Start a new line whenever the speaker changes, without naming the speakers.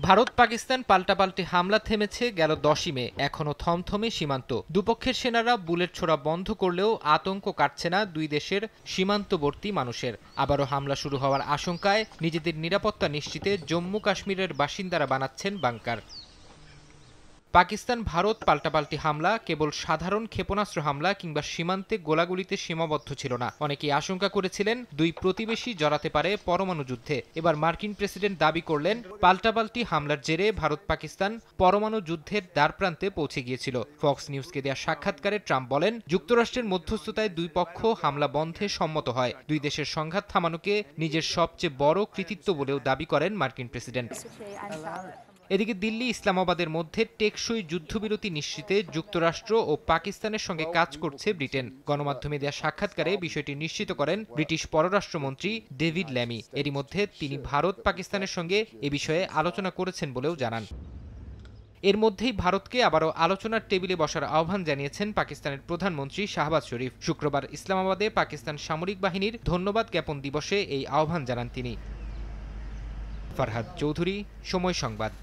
ভারত পাকিস্তান পাল্টাপাল্টি হামলা থেমেছে গেল 10ই মে, এখনো থমথমে সীমান্ত। দুপক্ষের সেনারা বুলেট ছোড়া বন্ধ করলেও আতঙ্ক কাটছে না দুই দেশের সীমান্তবর্তী মানুষের। আবারও হামলা শুরু হওয়ার আশঙ্কায় নিজেদের নিরাপত্তা নিশ্চিতে জম্মু কাশ্মীরের বাসিন্দারা বানাচ্ছেন বাংকার। পাকিস্তান ভারত পাল্টাপাল্টি হামলা কেবল সাধারণ ক্ষেপণাস্ত্র হামলা কিংবা সীমান্তে গোলাগুলিতে সীমাবদ্ধ ছিল না। অনেকেই আশঙ্কা করেছিলেন দুই প্রতিবেশী জড়াতে পারে পরমাণু যুদ্ধে। এবার মার্কিন প্রেসিডেন্ট দাবি করলেন পাল্টাপাল্টি হামলার জেরে ভারত পাকিস্তান পরমাণু যুদ্ধের দ্বারপ্রান্তে পৌঁছে গিয়েছিল। ফক্স নিউজকে দেয়া সাক্ষাৎকারে ট্রাম্প বলেন, যুক্তরাষ্ট্রের মধ্যস্থতায় দুই পক্ষ হামলা বন্ধে সম্মত হয়। দুই দেশের সংঘাত থামানোকে নিজের সবচেয়ে বড় কৃতিত্ব বলেও দাবি করেন মার্কিন প্রেসিডেন্ট। এদিকে দিল্লি ইসলামাবাদের মধ্যে টেকসই যুদ্ধবিরতি নিশ্চিতে যুক্তরাষ্ট্র ও পাকিস্তানের সঙ্গে কাজ করছে ব্রিটেন। গণমাধ্যমে দেয়া সাক্ষাৎকারে বিষয়টি নিশ্চিত করেন ব্রিটিশ পররাষ্ট্রমন্ত্রী ডেভিড ল্যামি। এরই মধ্যে তিনি ভারত পাকিস্তানের সঙ্গে এ বিষয়ে আলোচনা করেছেন বলেও জানান। এর মধ্যেই ভারতকে আবারও আলোচনার টেবিলে বসার আহ্বান জানিয়েছেন পাকিস্তানের প্রধানমন্ত্রী শাহবাজ শরীফ। শুক্রবার ইসলামাবাদে পাকিস্তান সামরিক বাহিনীর ধন্যবাদ জ্ঞাপন দিবসে এই আহ্বান জানান তিনি। ফারহাদ চৌধুরী, সময় সংবাদ।